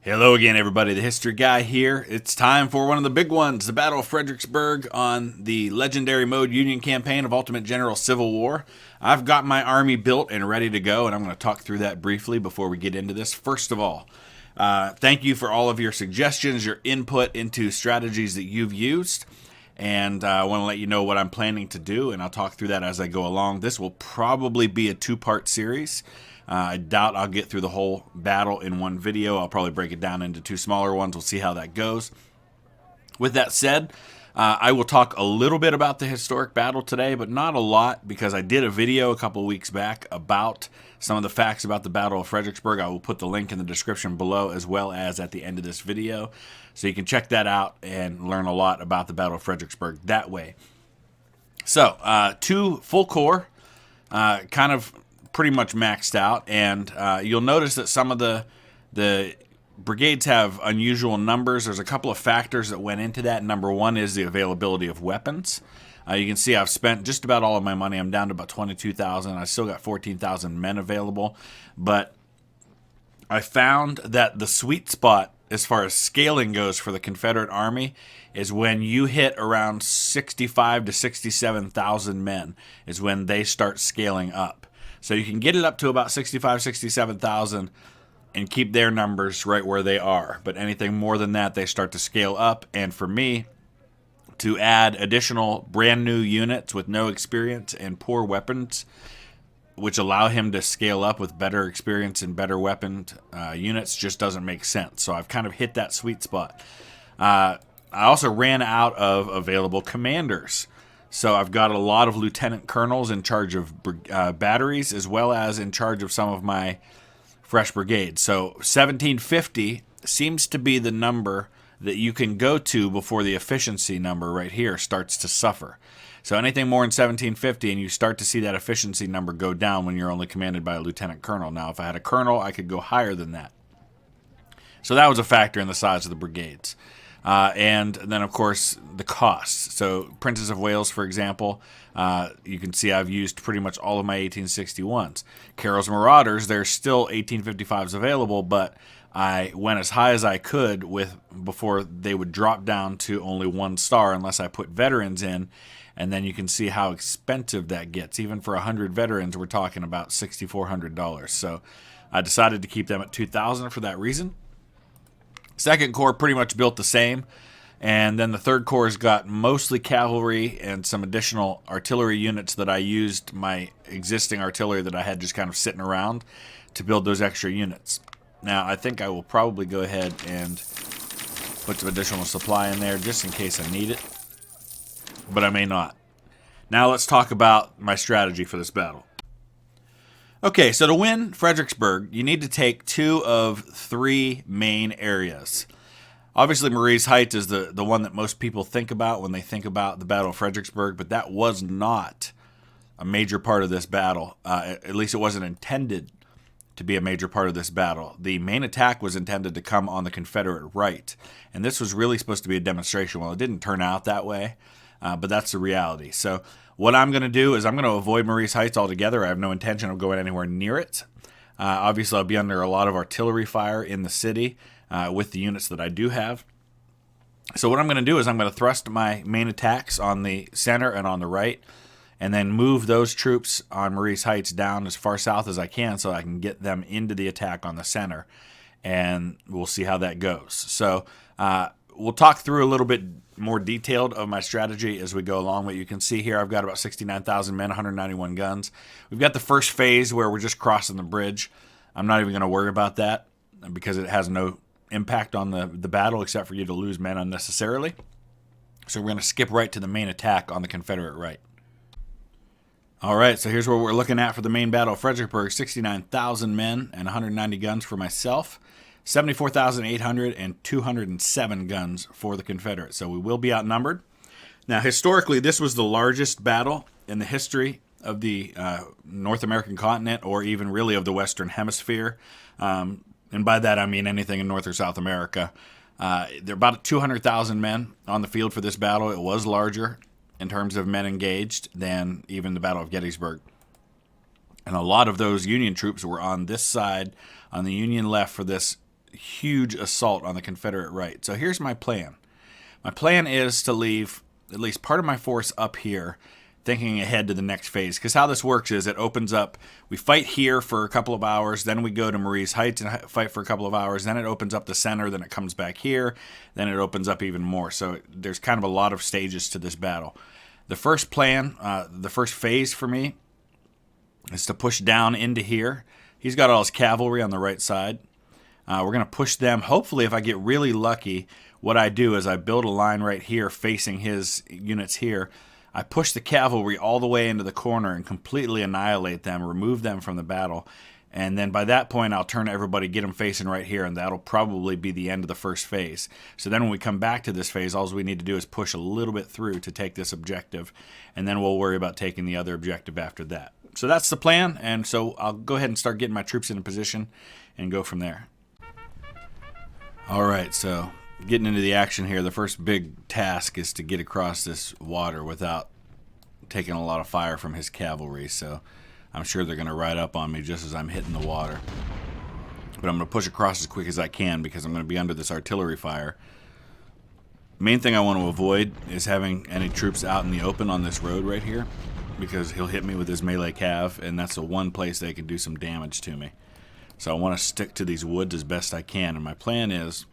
Hello again, everybody. The History Guy here. It's time for one of the big ones, the Battle of Fredericksburg on the legendary mode Union campaign of Ultimate General Civil War. I've got my army built and ready to go, and I'm going to talk through that briefly before we get into this. First of all, thank you for all of your suggestions, your input into strategies that you've used, and I want to let you know what I'm planning to do, and I'll talk through that as I go along. This will probably be a two-part series. I doubt I'll get through the whole battle in one video. I'll probably break it down into two smaller ones. We'll see how that goes. With that said, I will talk a little bit about the historic battle today, but not a lot, because I did a video a couple weeks back about some of the facts about the Battle of Fredericksburg. I will put the link in the description below, as well as at the end of this video, so you can check that out and learn a lot about the Battle of Fredericksburg that way. So, 2 full corps, kind of pretty much maxed out, and you'll notice that some of the brigades have unusual numbers. There's a couple of factors that went into that. Number one is the availability of weapons. You can see I've spent just about all of my money. I'm down to about 22,000. I still got 14,000 men available, but I found that the sweet spot as far as scaling goes for the Confederate Army is when you hit around 65 to 67,000 men is when they start scaling up. So you can get it up to about 65, 67,000 and keep their numbers right where they are. But anything more than that, they start to scale up. And for me, to add additional brand new units with no experience and poor weapons, which allow him to scale up with better experience and better weaponed units, just doesn't make sense. So I've kind of hit that sweet spot. I also ran out of available commanders. So I've got a lot of lieutenant colonels in charge of batteries, as well as in charge of some of my fresh brigades. So 1750 seems to be the number that you can go to before the efficiency number right here starts to suffer. So anything more than 1750, and you start to see that efficiency number go down when you're only commanded by a lieutenant colonel. Now, if I had a colonel, I could go higher than that. So that was a factor in the size of the brigades. And then, of course, the costs. So Princess of Wales, for example, you can see I've used pretty much all of my 1861s. Carroll's Marauders, there's still 1855s available, but I went as high as I could before they would drop down to only 1 star unless I put veterans in. And then you can see how expensive that gets. Even for 100 veterans, we're talking about $6,400. So I decided to keep them at 2,000 for that reason. Second Corps pretty much built the same, and then the Third Corps has got mostly cavalry and some additional artillery units that I used my existing artillery that I had just kind of sitting around to build those extra units. Now, I think I will probably go ahead and put some additional supply in there just in case I need it, but I may not. Now let's talk about my strategy for this battle. Okay, so to win Fredericksburg, you need to take 2 of 3 main areas. Obviously, Marie's Heights is the one that most people think about when they think about the Battle of Fredericksburg, but that was not a major part of this battle. At least it wasn't intended to be a major part of this battle. The main attack was intended to come on the Confederate right, and this was really supposed to be a demonstration. Well, it didn't turn out that way, but that's the reality. So what I'm going to do is I'm going to avoid Marie's Heights altogether. I have no intention of going anywhere near it. Obviously, I'll be under a lot of artillery fire in the city with the units that I do have. So what I'm going to do is I'm going to thrust my main attacks on the center and on the right, and then move those troops on Marie's Heights down as far south as I can so I can get them into the attack on the center, and we'll see how that goes. So we'll talk through a little bit more detailed of my strategy as we go along. What you can see here, I've got about 69,000 men, 191 guns. We've got the first phase where we're just crossing the bridge. I'm not even going to worry about that because it has no impact on the battle except for you to lose men unnecessarily. So we're going to skip right to the main attack on the Confederate right. All right, so here's what we're looking at for the main battle of Fredericksburg. 69,000 men and 190 guns for myself. 74,800 and 207 guns for the Confederates. So we will be outnumbered. Now, historically, this was the largest battle in the history of the North American continent, or even really of the Western Hemisphere. And by that, I mean anything in North or South America. There are about 200,000 men on the field for this battle. It was larger. in terms of men engaged than even the Battle of Gettysburg. And a lot of those Union troops were on this side, on the Union left, for this huge assault on the Confederate right. So here's my plan. My plan is to leave at least part of my force up here, thinking ahead to the next phase. Because how this works is it opens up, we fight here for a couple of hours, then we go to Marie's Heights and fight for a couple of hours, then it opens up the center, then it comes back here, then it opens up even more. So there's kind of a lot of stages to this battle. The first plan, the first phase for me, is to push down into here. He's got all his cavalry on the right side. We're going to push them. Hopefully, if I get really lucky, what I do is I build a line right here facing his units here. I push the cavalry all the way into the corner and completely annihilate them, remove them from the battle. And then by that point, I'll turn everybody, get them facing right here, and that'll probably be the end of the first phase. So then when we come back to this phase, all we need to do is push a little bit through to take this objective, and then we'll worry about taking the other objective after that. So that's the plan, and so I'll go ahead and start getting my troops into position and go from there. All right, so getting into the action here, the first big task is to get across this water without taking a lot of fire from his cavalry. So I'm sure they're going to ride up on me just as I'm hitting the water. But I'm going to push across as quick as I can because I'm going to be under this artillery fire. Main thing I want to avoid is having any troops out in the open on this road right here, because he'll hit me with his melee cav, and that's the one place they can do some damage to me. So I want to stick to these woods as best I can, and my plan is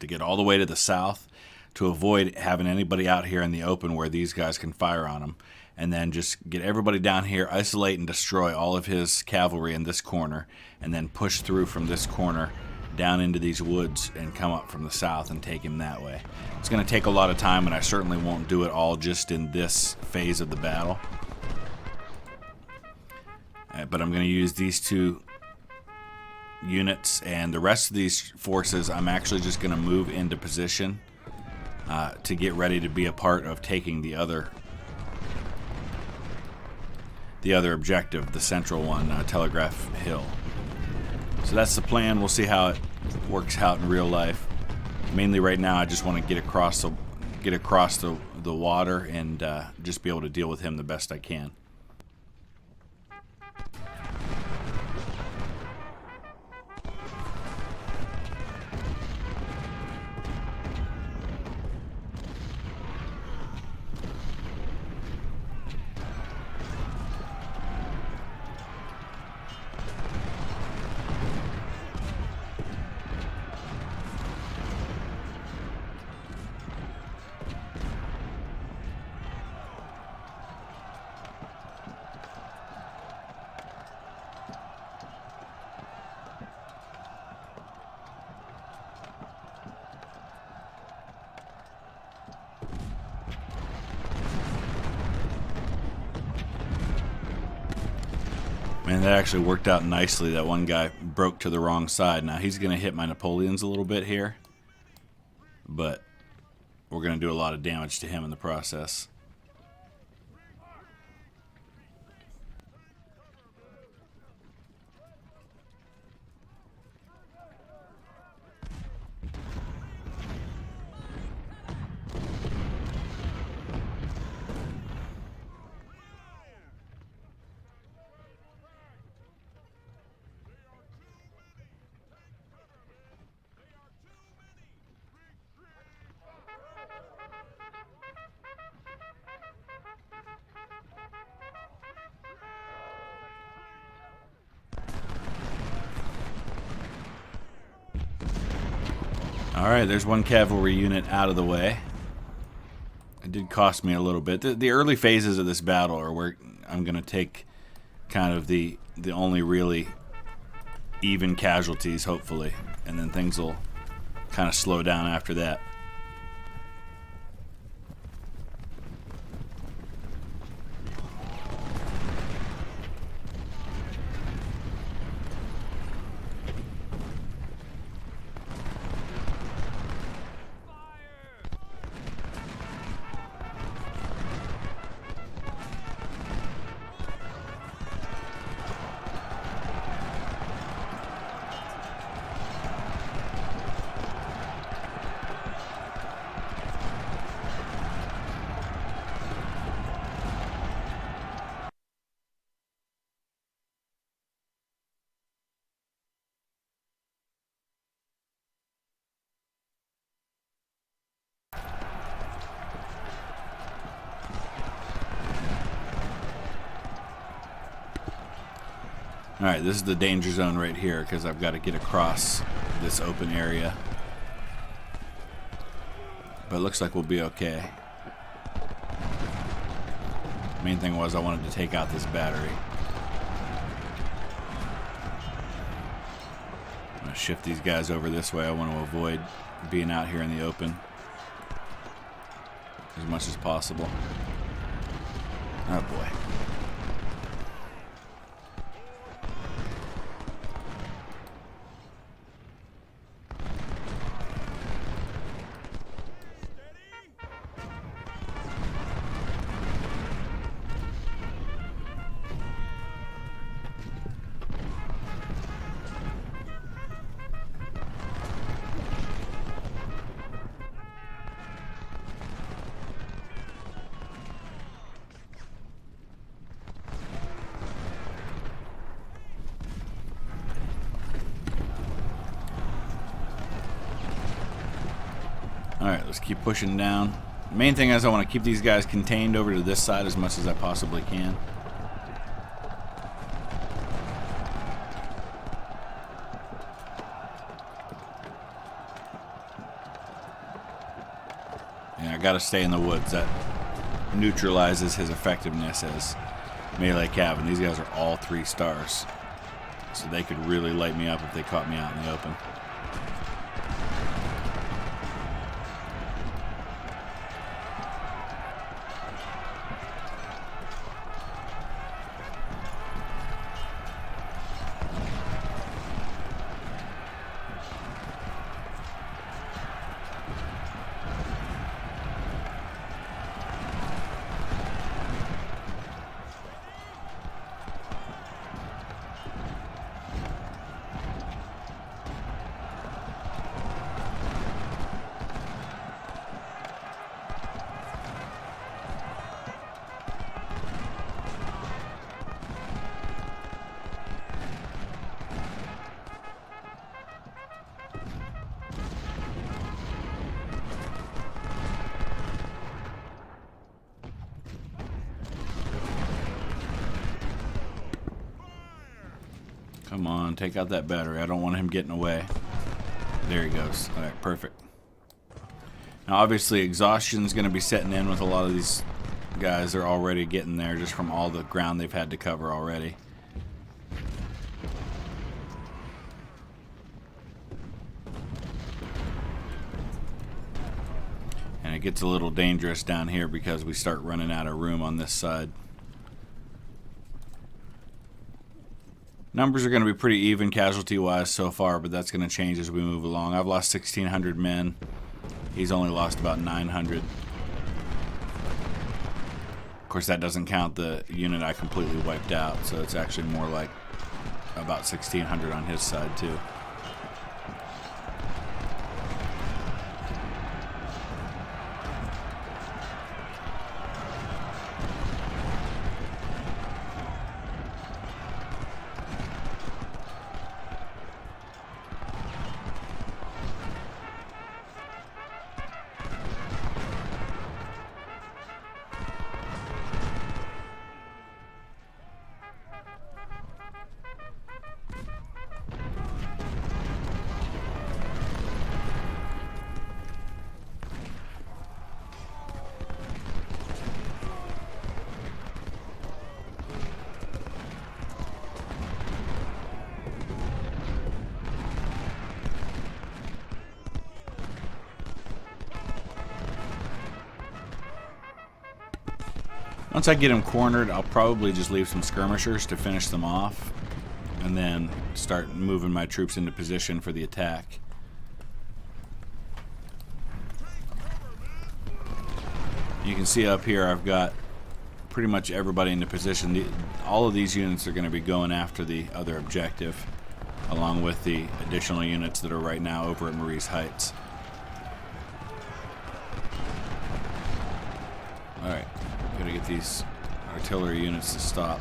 to get all the way to the south to avoid having anybody out here in the open where these guys can fire on them, and then just get everybody down here, isolate and destroy all of his cavalry in this corner, and then push through from this corner down into these woods and come up from the south and take him that way. It's going to take a lot of time, and I certainly won't do it all just in this phase of the battle. But I'm going to use these two units, and the rest of these forces I'm actually just going to move into position to get ready to be a part of taking the other objective, the central one, Telegraph Hill. So that's the plan. We'll see how it works out in real life. Mainly right now I just want to get across the water and just be able to deal with him the best I can. Man, that actually worked out nicely. That one guy broke to the wrong side. Now he's going to hit my Napoleons a little bit here, but we're going to do a lot of damage to him in the process. Alright, there's one cavalry unit out of the way. It did cost me a little bit. The early phases of this battle are where I'm going to take kind of the only really even casualties, hopefully. And then things will kind of slow down after that. Alright, this is the danger zone right here because I've got to get across this open area. But it looks like we'll be okay. Main thing was I wanted to take out this battery. I'm going to shift these guys over this way. I want to avoid being out here in the open as much as possible. Oh boy. Alright, let's keep pushing down. The main thing is I want to keep these guys contained over to this side as much as I possibly can. And I gotta stay in the woods. That neutralizes his effectiveness as melee cav. And these guys are all 3 stars. So they could really light me up if they caught me out in the open. Come on, take out that battery. I don't want him getting away. There he goes. All right, perfect. Now, obviously, exhaustion's going to be setting in with a lot of these guys. They're already getting there just from all the ground they've had to cover already. And it gets a little dangerous down here because we start running out of room on this side. Numbers are going to be pretty even casualty-wise so far, but that's going to change as we move along. I've lost 1,600 men. He's only lost about 900. Of course, that doesn't count the unit I completely wiped out, so it's actually more like about 1,600 on his side, too. Once I get them cornered, I'll probably just leave some skirmishers to finish them off and then start moving my troops into position for the attack. You can see up here I've got pretty much everybody into position. All of these units are going to be going after the other objective, along with the additional units that are right now over at Marie's Heights. Alright. Gotta get these artillery units to stop.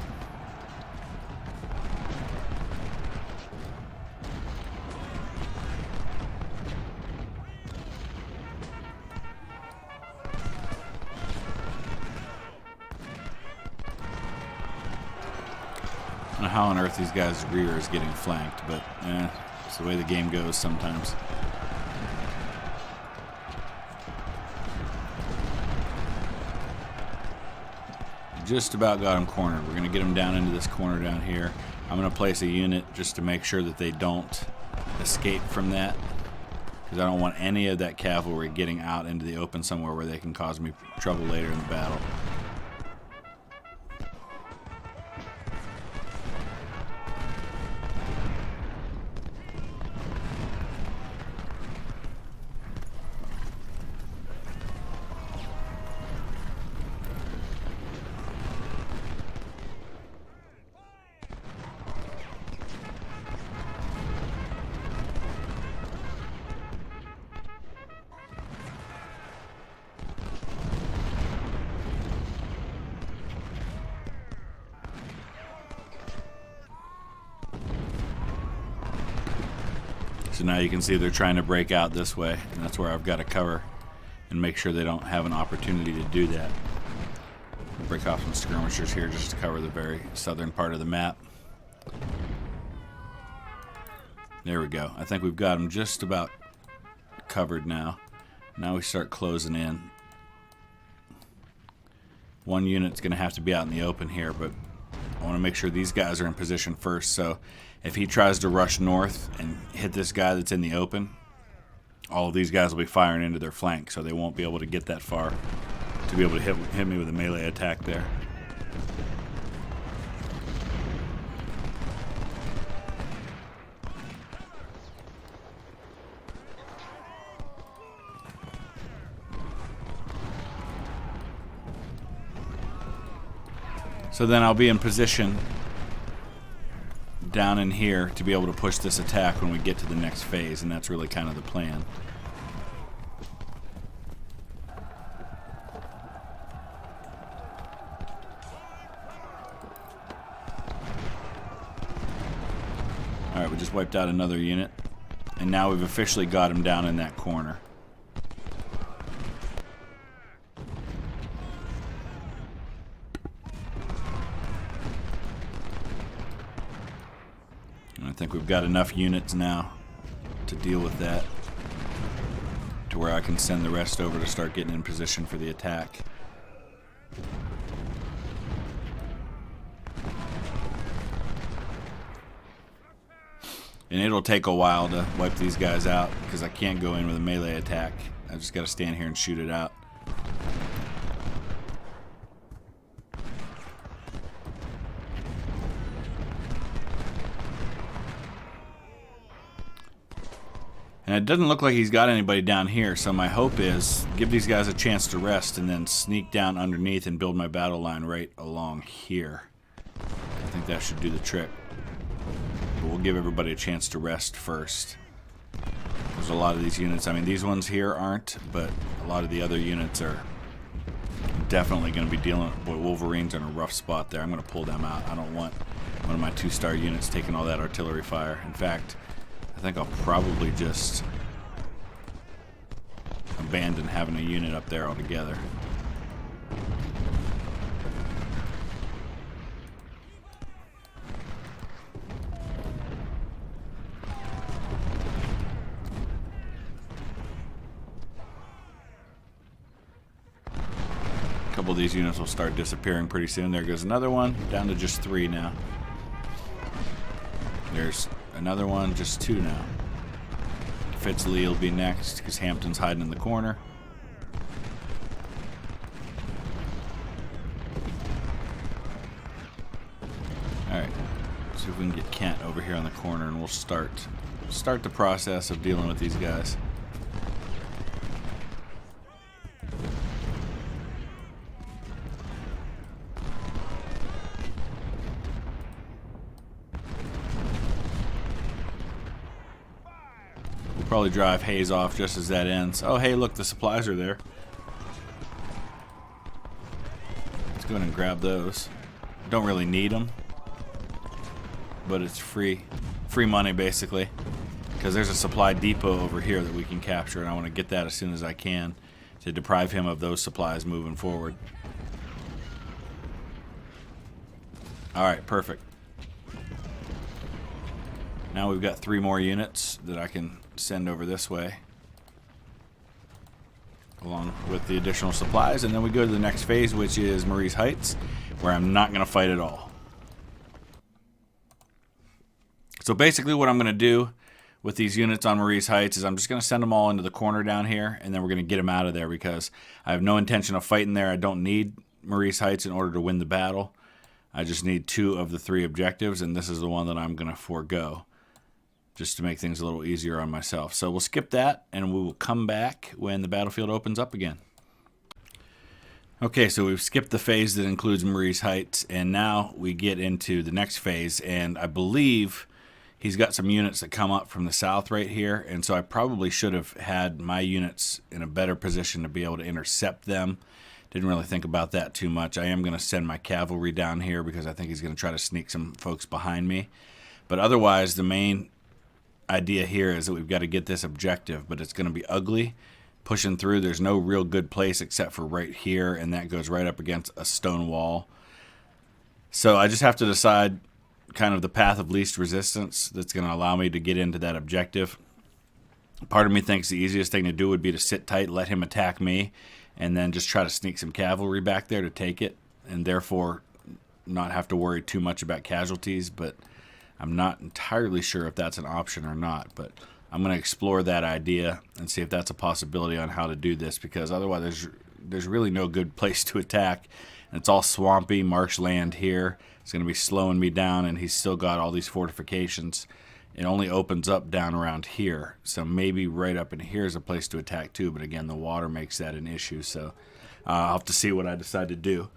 I don't know how on earth these guys' rear is getting flanked, but it's the way the game goes sometimes. Just about got them cornered. We're going to get them down into this corner down here. I'm going to place a unit just to make sure that they don't escape from that, because I don't want any of that cavalry getting out into the open somewhere where they can cause me trouble later in the battle. So now you can see they're trying to break out this way, and that's where I've got to cover and make sure they don't have an opportunity to do that. Break off some skirmishers here just to cover the very southern part of the map. There we go. I think we've got them just about covered now. Now we start closing in. One unit's going to have to be out in the open here, but I want to make sure these guys are in position first. So if he tries to rush north and hit this guy that's in the open, all of these guys will be firing into their flank, so they won't be able to get that far to be able to hit me with a melee attack there. So then I'll be in position down in here to be able to push this attack when we get to the next phase, and that's really kind of the plan. Alright, we just wiped out another unit, and now we've officially got him down in that corner. I think we've got enough units now to deal with that, to where I can send the rest over to start getting in position for the attack. And it'll take a while to wipe these guys out, because I can't go in with a melee attack. I just got to stand here and shoot it out. And it doesn't look like he's got anybody down here, so my hope is give these guys a chance to rest and then sneak down underneath and build my battle line right along here. I think that should do the trick. But we'll give everybody a chance to rest first. There's a lot of these units. I mean, these ones here aren't, but a lot of the other units are definitely going to be dealing with. Boy, Wolverine's in a rough spot there. I'm going to pull them out. I don't want one of my 2-star units taking all that artillery fire. In fact, I think I'll probably just abandon having a unit up there altogether. A couple of these units will start disappearing pretty soon. There goes another one, down to just 3 now. There's another one, just 2 now. Fitzlee will be next because Hampton's hiding in the corner. Alright, see if we can get Kent over here on the corner, and we'll start the process of dealing with these guys. Probably drive Hayes off just as that ends. Oh, hey, look, the supplies are there. Let's go ahead and grab those. Don't really need them, but it's free money basically, because there's a supply depot over here that we can capture, and I want to get that as soon as I can to deprive him of those supplies moving forward. All right, perfect. Now we've got 3 more units that I can send over this way, along with the additional supplies, and then we go to the next phase, which is Marie's Heights, where I'm not going to fight at all. So basically what I'm going to do with these units on Marie's Heights is I'm just going to send them all into the corner down here, and then we're going to get them out of there because I have no intention of fighting there. I don't need Marie's Heights in order to win the battle. I just need 2 of the 3 objectives, and this is the one that I'm going to forego just to make things a little easier on myself. So we'll skip that, and we will come back when the battlefield opens up again. Okay, so we've skipped the phase that includes Marie's Heights, and now we get into the next phase, and I believe he's got some units that come up from the south right here, and so I probably should have had my units in a better position to be able to intercept them. Didn't really think about that too much. I am going to send my cavalry down here because I think he's going to try to sneak some folks behind me. But otherwise, the main idea here is that we've got to get this objective, but it's going to be ugly. Pushing through, there's no real good place except for right here, and that goes right up against a stone wall. So I just have to decide kind of the path of least resistance that's going to allow me to get into that objective. Part of me thinks the easiest thing to do would be to sit tight, let him attack me, and then just try to sneak some cavalry back there to take it, and therefore not have to worry too much about casualties. But I'm not entirely sure if that's an option or not, but I'm going to explore that idea and see if that's a possibility on how to do this, because otherwise there's really no good place to attack. And it's all swampy marshland here. It's going to be slowing me down, and he's still got all these fortifications. It only opens up down around here, so maybe right up in here is a place to attack too, but again, the water makes that an issue, so I'll have to see what I decide to do.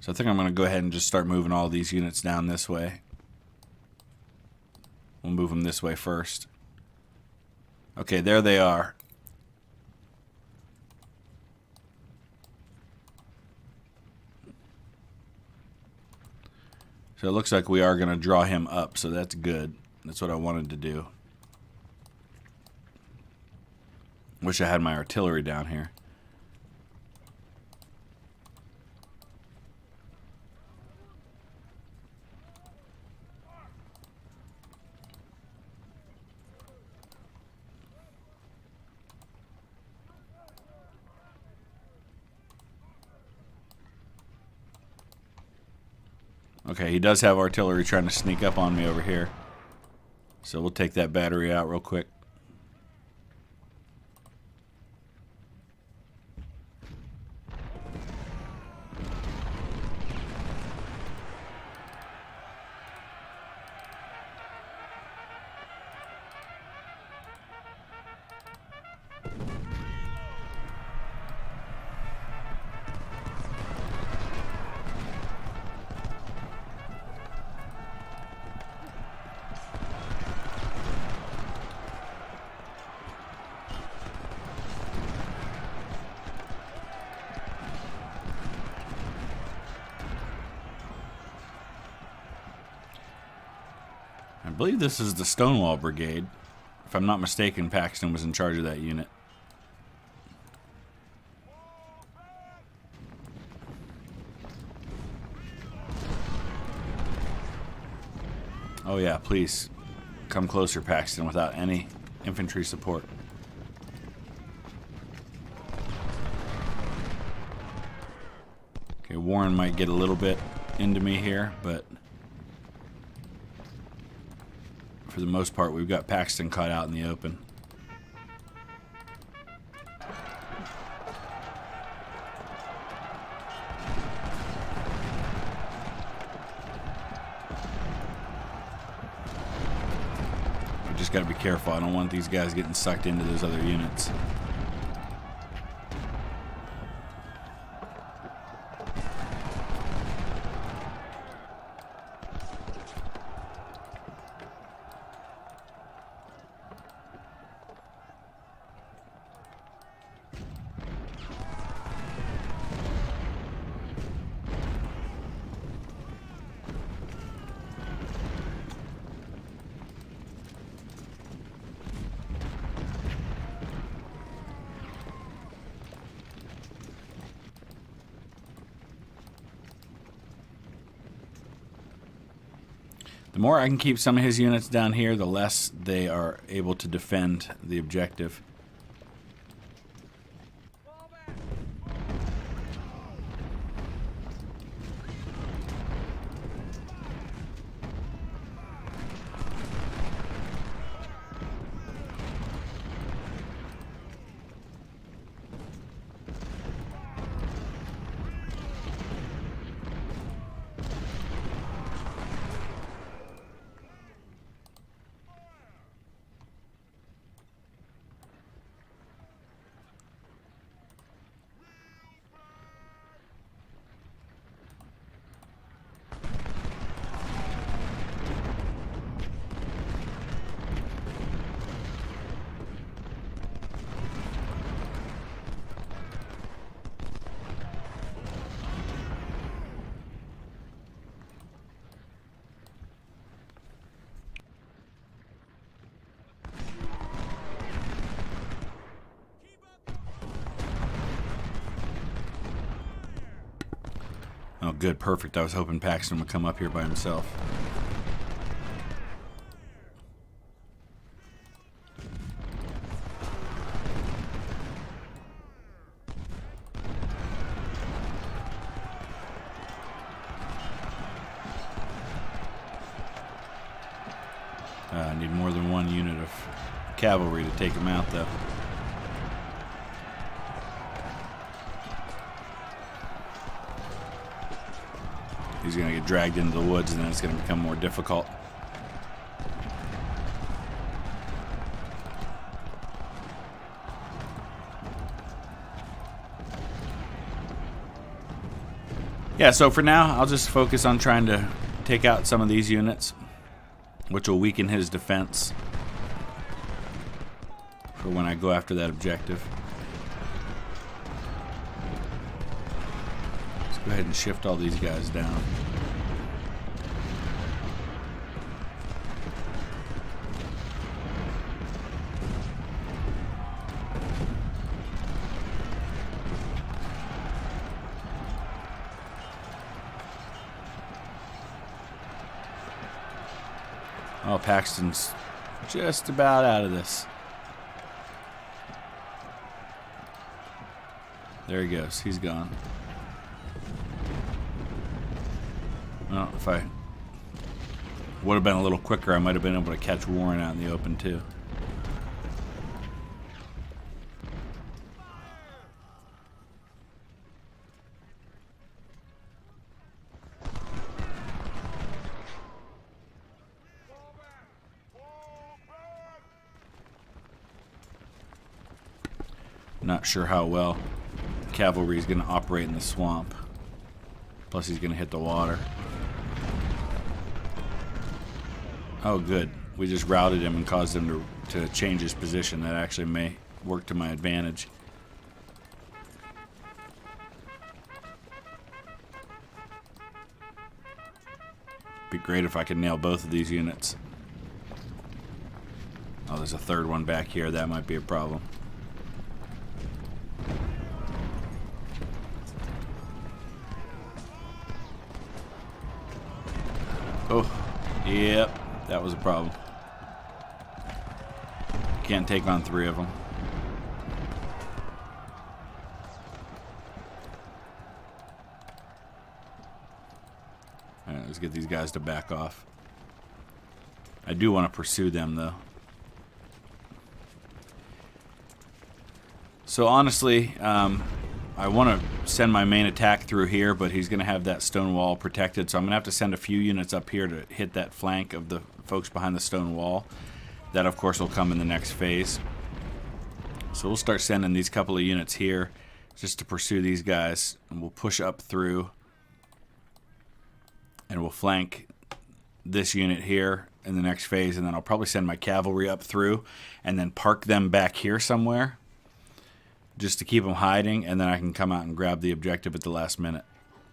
So I think I'm going to go ahead and just start moving all these units down this way. We'll move them this way first. Okay, there they are. So it looks like we are going to draw him up, so that's good. That's what I wanted to do. Wish I had my artillery down here. Okay, he does have artillery trying to sneak up on me over here. So we'll take that battery out real quick. I believe this is the Stonewall Brigade. If I'm not mistaken, Paxton was in charge of that unit. Oh yeah, please come closer, Paxton, without any infantry support. Okay, Warren might get a little bit into me here, but for the most part, we've got Paxton caught out in the open. I just got to be careful. I don't want these guys getting sucked into those other units. The more I can keep some of his units down here, the less they are able to defend the objective. Oh, good, perfect. I was hoping Paxton would come up here by himself. I need more than one unit of cavalry to take him out, though. He's going to get dragged into the woods, and then it's going to become more difficult. Yeah, so for now, I'll just focus on trying to take out some of these units, which will weaken his defense for when I go after that objective. Let's go ahead and shift all these guys down. Oh, Paxton's just about out of this. There he goes. He's gone. Well, if I would have been a little quicker, I might have been able to catch Warren out in the open, too. Not sure how well cavalry is going to operate in the swamp. Plus he's going to hit the water. Oh, good. We just routed him and caused him to change his position. That actually may work to my advantage. Be great if I could nail both of these units. Oh, there's a third one back here. That might be a problem. Oh, yep, that was a problem. Can't take on 3 of them. All right, let's get these guys to back off. I do want to pursue them, though. So honestly, I want to send my main attack through here, but he's going to have that stone wall protected, so I'm going to have to send a few units up here to hit that flank of the folks behind the stone wall. That, of course, will come in the next phase. So we'll start sending these couple of units here just to pursue these guys, and we'll push up through, and we'll flank this unit here in the next phase, and then I'll probably send my cavalry up through and then park them back here somewhere, just to keep them hiding, and then I can come out and grab the objective at the last minute.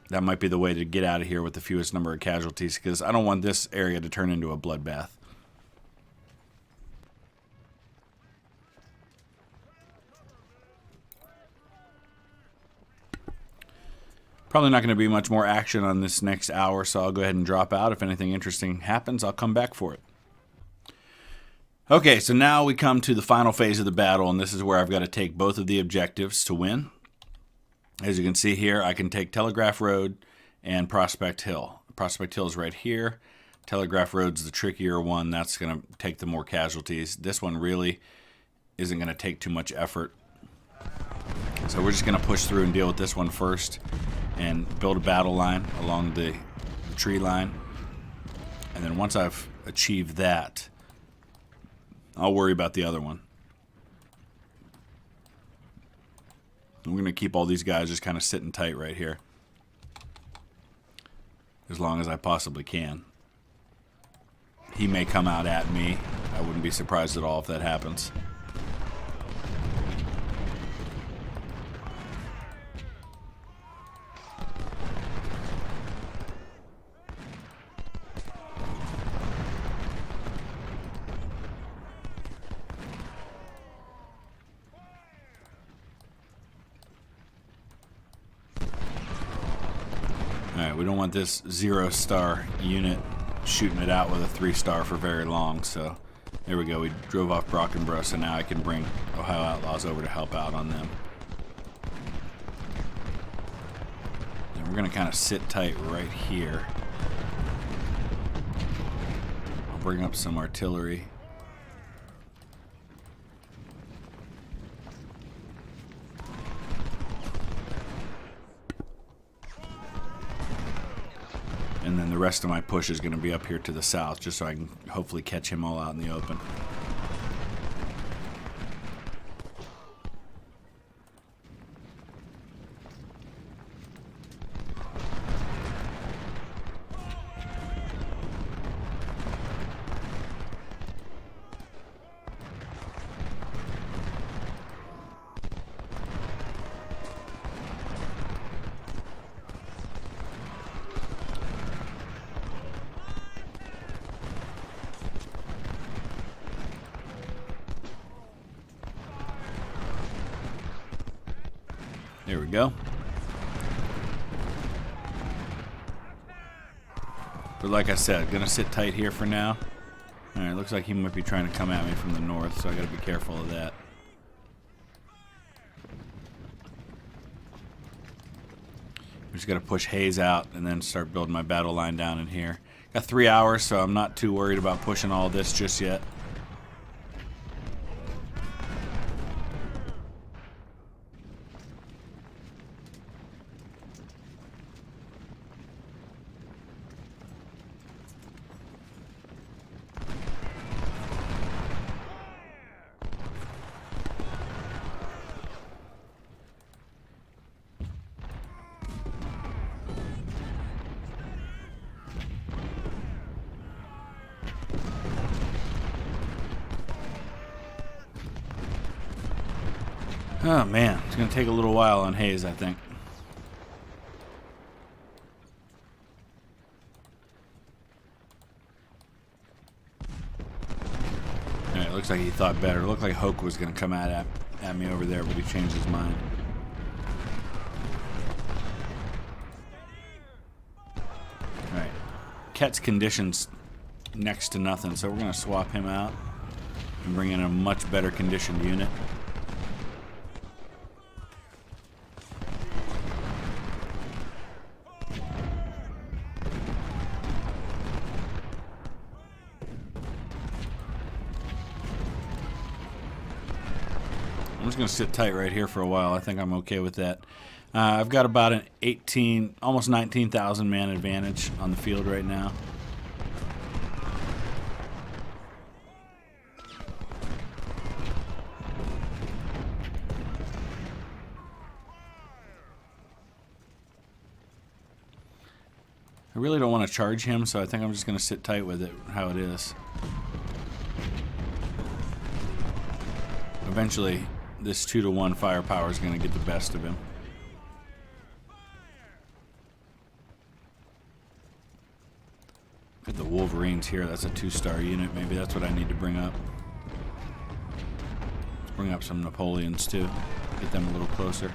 That might be the way to get out of here with the fewest number of casualties, because I don't want this area to turn into a bloodbath. Probably not going to be much more action on this next hour, so I'll go ahead and drop out. If anything interesting happens, I'll come back for it. Okay, so now we come to the final phase of the battle, and this is where I've got to take both of the objectives to win. As you can see here, I can take Telegraph Road and Prospect Hill. Prospect Hill is right here. Telegraph Road's the trickier one. That's going to take the more casualties. This one really isn't going to take too much effort. So we're just going to push through and deal with this one first and build a battle line along the tree line. And then once I've achieved that, I'll worry about the other one. We're going to keep all these guys just kind of sitting tight right here as long as I possibly can. He may come out at me. I wouldn't be surprised at all if that happens. Alright, we don't want this 0-star unit shooting it out with a 3-star for very long, so there we go. We drove off Brockenborough, so now I can bring Ohio Outlaws over to help out on them. And we're going to kind of sit tight right here. I'll bring up some artillery. And then the rest of my push is going to be up here to the south, just so I can hopefully catch him all out in the open. There we go. But like I said, gonna sit tight here for now. Alright, looks like he might be trying to come at me from the north, so I gotta be careful of that. I'm just gonna push Hayes out and then start building my battle line down in here. Got 3 hours, so I'm not too worried about pushing all this just yet. Oh man, it's going to take a little while on Hayes, I think. Alright, looks like he thought better. It looked like Hoke was going to come at me over there, but he changed his mind. Alright, Ket's condition's next to nothing, so we're going to swap him out and bring in a much better conditioned unit. I'm just going to sit tight right here for a while. I think I'm okay with that. I've got about an 18, almost 19,000 man advantage on the field right now. I really don't want to charge him, so I think I'm just going to sit tight with it how it is. Eventually, this 2-to-1 firepower is going to get the best of him. Got the Wolverines here. That's a 2-star unit. Maybe that's what I need to bring up. Let's bring up some Napoleons too. Get them a little closer.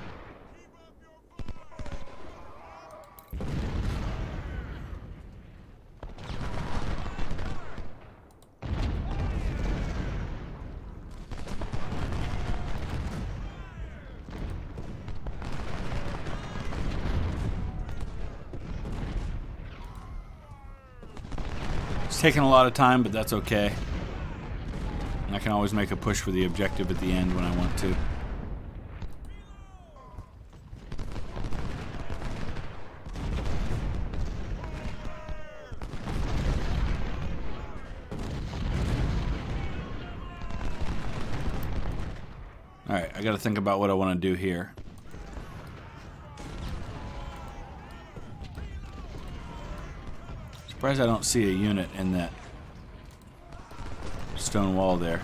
taking a lot of time, but that's okay. I can always make a push for the objective at the end when I want to. Alright, I gotta think about what I want to do here. Surprised I don't see a unit in that stone wall there.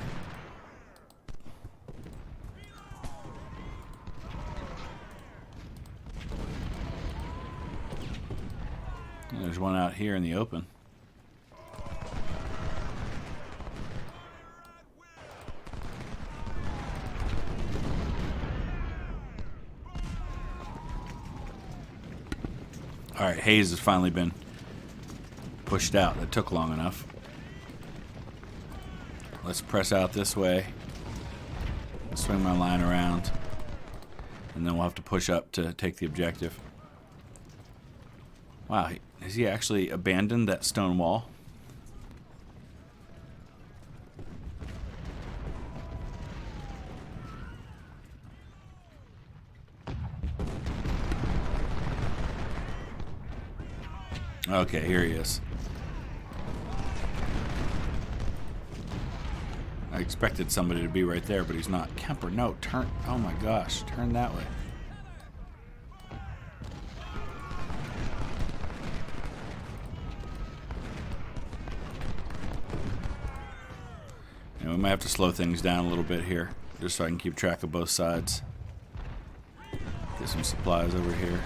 There's one out here in the open. Alright, Hayes has finally been pushed out. That took long enough. Let's press out this way. Swing my line around. And then we'll have to push up to take the objective. Wow, has he actually abandoned that stone wall? Okay, here he is. I expected somebody to be right there, but he's not. Kemper, no, turn. Oh my gosh, turn that way. And we might have to slow things down a little bit here, just so I can keep track of both sides. Get some supplies over here.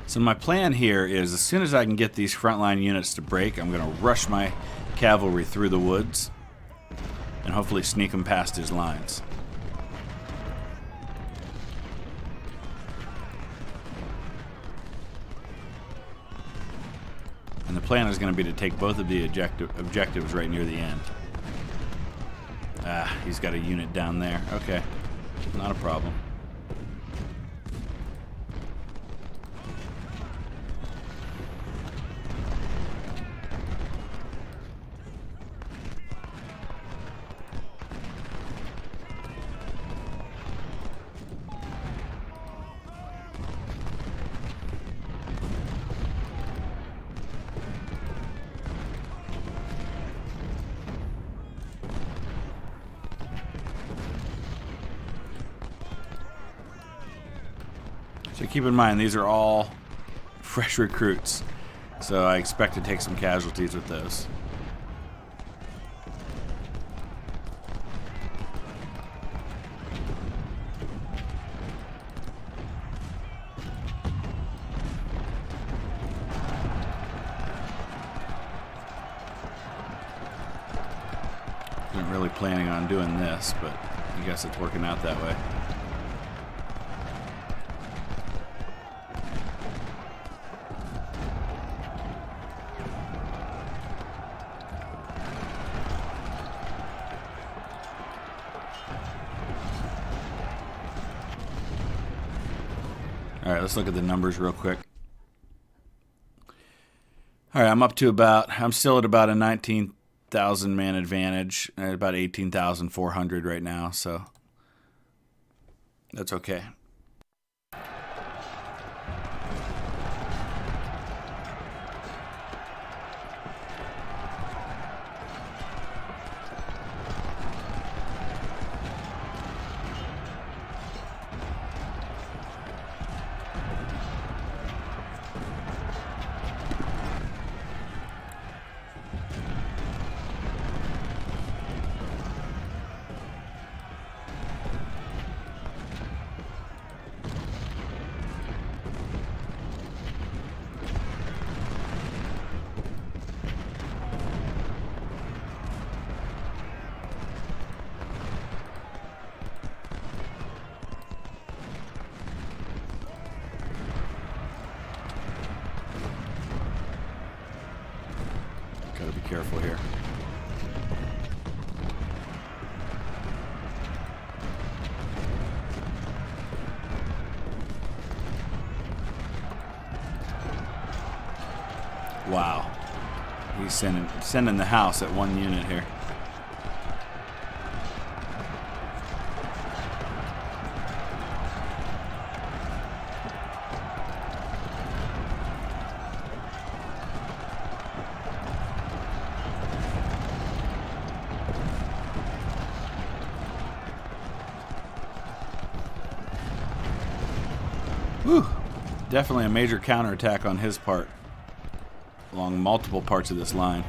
So my plan here is, as soon as I can get these frontline units to break, I'm going to rush my cavalry through the woods and hopefully sneak them past his lines. And the plan is going to be to take both of the objectives right near the end. Ah, he's got a unit down there. Okay, not a problem. So keep in mind, these are all fresh recruits, so I expect to take some casualties with those. Wasn't really planning on doing this, but I guess it's working out that way. Alright, let's look at the numbers real quick. Alright, I'm still at about a 19,000 man advantage, at about 18,400 right now, so that's okay. careful here. Wow. He's sending the house at 1 unit here. Whew. Definitely a major counterattack on his part along multiple parts of this line.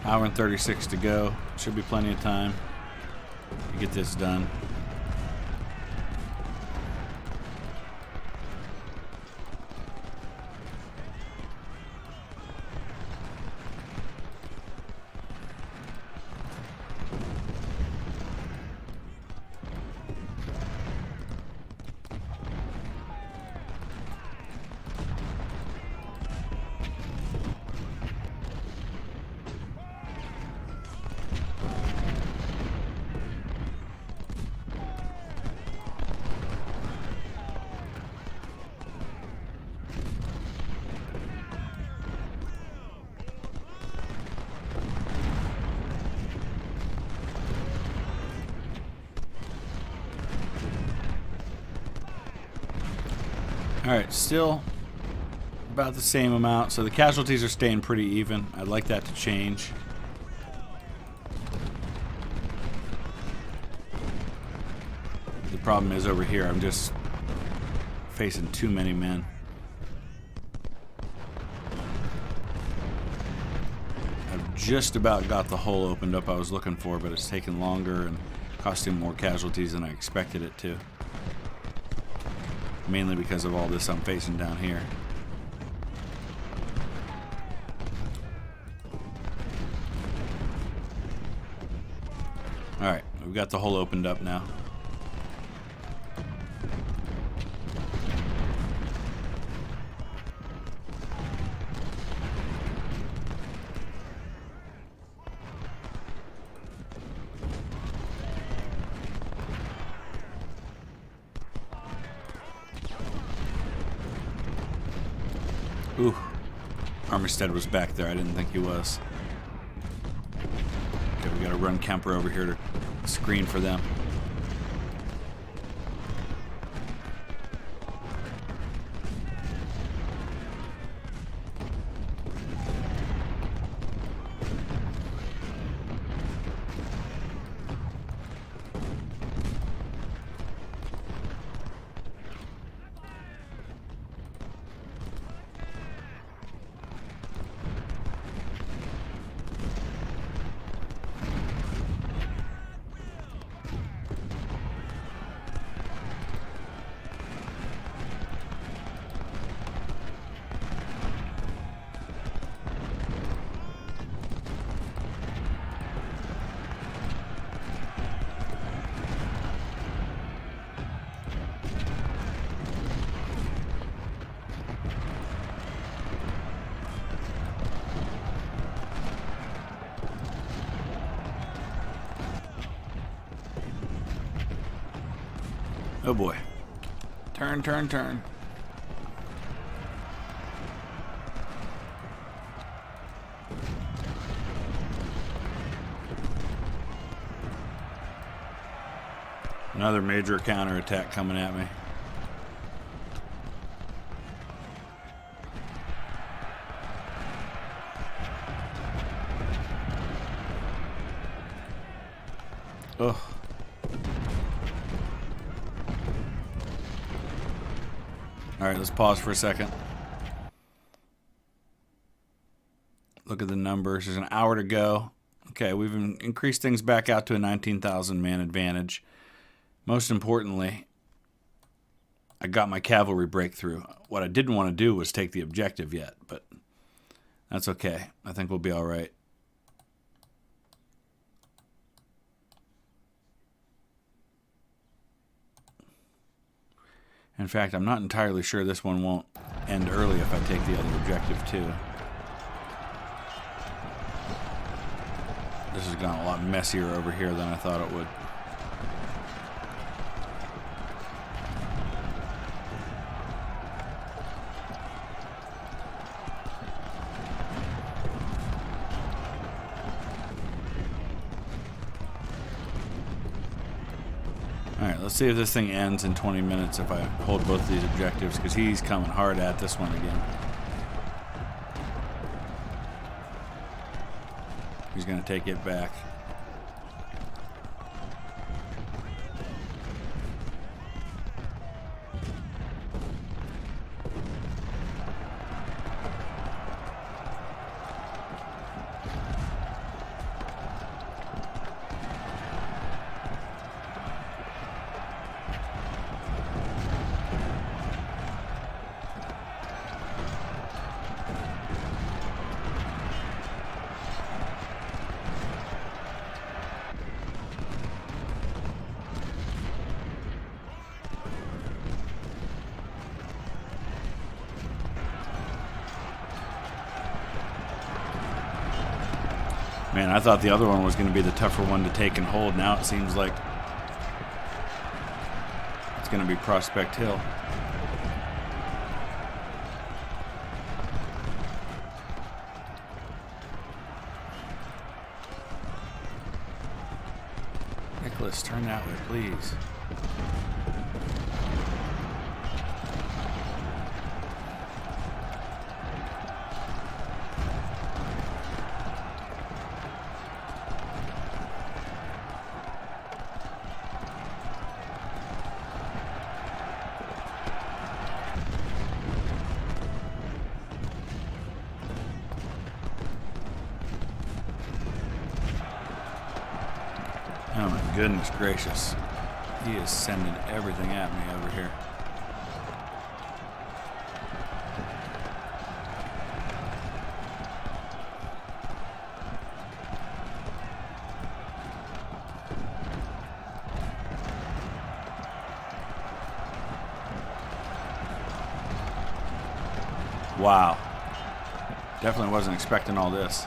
Hour and 36 to go. Should be plenty of time to get this done. Alright, still about the same amount, so the casualties are staying pretty even. I'd like that to change. The problem is over here, I'm just facing too many men. I've just about got the hole opened up I was looking for, but it's taken longer and costing more casualties than I expected it to. Mainly because of all this I'm facing down here. Alright, we've got the hole opened up now. Ooh, Armistead was back there. I didn't think he was. Okay, we gotta run Kemper over here to screen for them. Oh boy. Turn, turn, turn. Another major counterattack coming at me. Ugh. Alright, let's pause for a second. Look at the numbers. There's an hour to go. Okay, we've increased things back out to a 19,000 man advantage. Most importantly, I got my cavalry breakthrough. What I didn't want to do was take the objective yet, but that's okay. I think we'll be all right. In fact, I'm not entirely sure this one won't end early if I take the other objective too. This has gone a lot messier over here than I thought it would. Alright, let's see if this thing ends in 20 minutes if I hold both of these objectives, because he's coming hard at this one again. He's going to take it back. Man, I thought the other one was going to be the tougher one to take and hold. Now it seems like it's going to be Prospect Hill. Nicholas, turn that way, please. Oh my goodness gracious. He is sending everything at me over here. Wow. Definitely wasn't expecting all this.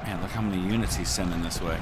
Man, look how many units he's sending this way.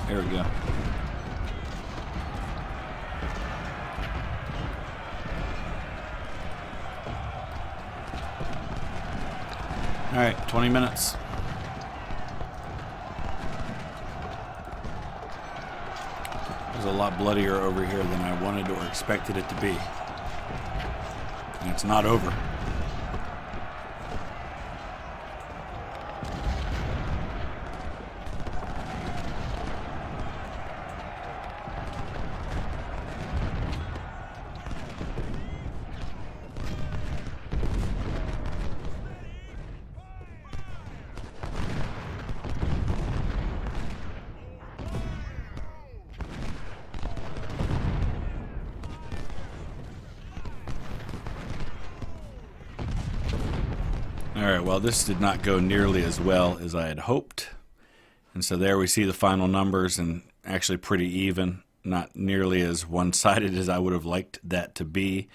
There we go. All right, 20 minutes. It was a lot bloodier over here than I wanted or expected it to be. And it's not over. Alright, well, this did not go nearly as well as I had hoped. And so there we see the final numbers, and actually pretty even. Not nearly as one-sided as I would have liked that to be.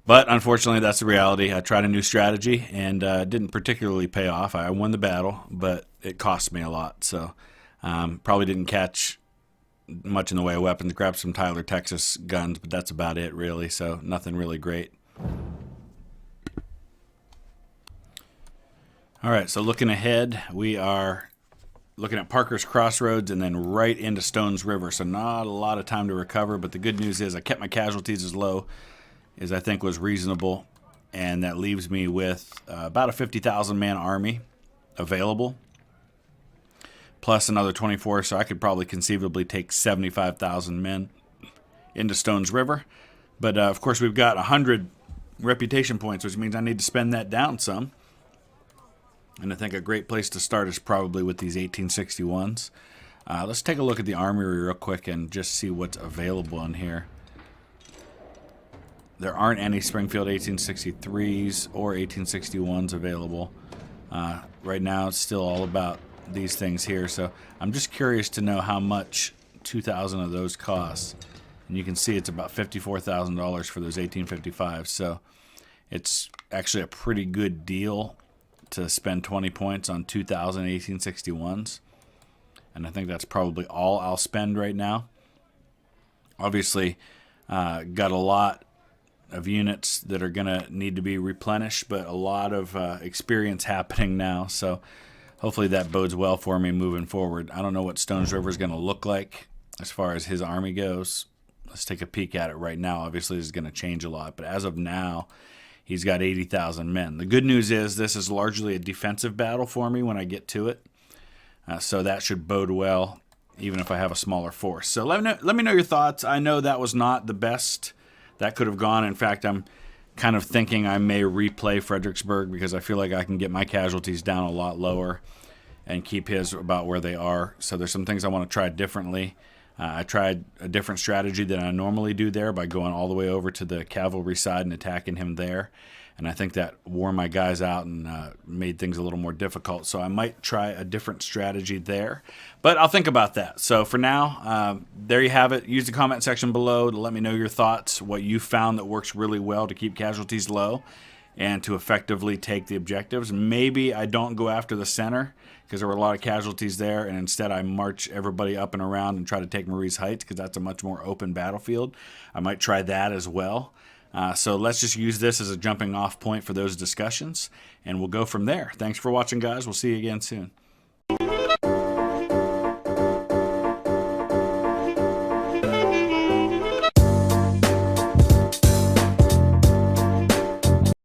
But unfortunately, that's the reality. I tried a new strategy, and it didn't particularly pay off. I won the battle, but it cost me a lot. So probably didn't catch much in the way of weapons. Grabbed some Tyler, Texas guns, but that's about it, really. So nothing really great. All right, so looking ahead, we are looking at Parker's Crossroads and then right into Stones River. So not a lot of time to recover, but the good news is I kept my casualties as low as I think was reasonable, and that leaves me with about a 50,000-man army available, plus another 24, so I could probably conceivably take 75,000 men into Stones River. But, of course, we've got 100 reputation points, which means I need to spend that down some. And I think a great place to start is probably with these 1861s. Let's take a look at the Armory real quick and just see what's available in here. There aren't any Springfield 1863s or 1861s available. Right now it's still all about these things here. So I'm just curious to know how much 2,000 of those cost. And you can see it's about $54,000 for those 1855s. So it's actually a pretty good deal to spend 20 points on 2,000 1861s. And I think that's probably all I'll spend right now. Obviously, got a lot of units that are going to need to be replenished, but a lot of experience happening now. So hopefully that bodes well for me moving forward. I don't know what Stones River is going to look like as far as his army goes. Let's take a peek at it right now. Obviously, this is going to change a lot, but as of now, he's got 80,000 men. The good news is this is largely a defensive battle for me when I get to it. So that should bode well, even if I have a smaller force. So let me know your thoughts. I know that was not the best that could have gone. In fact, I'm kind of thinking I may replay Fredericksburg because I feel like I can get my casualties down a lot lower and keep his about where they are. So there's some things I want to try differently. I tried a different strategy than I normally do there by going all the way over to the cavalry side and attacking him there. And I think that wore my guys out and made things a little more difficult. So I might try a different strategy there. But I'll think about that. So for now, there you have it. Use the comment section below to let me know your thoughts, what you found that works really well to keep casualties low and to effectively take the objectives. Maybe I don't go after the center because there were a lot of casualties there, and instead I march everybody up and around and try to take Marie's Heights because that's a much more open battlefield. I might try that as well. So let's just use this as a jumping off point for those discussions, and we'll go from there. Thanks for watching, guys. We'll see you again soon.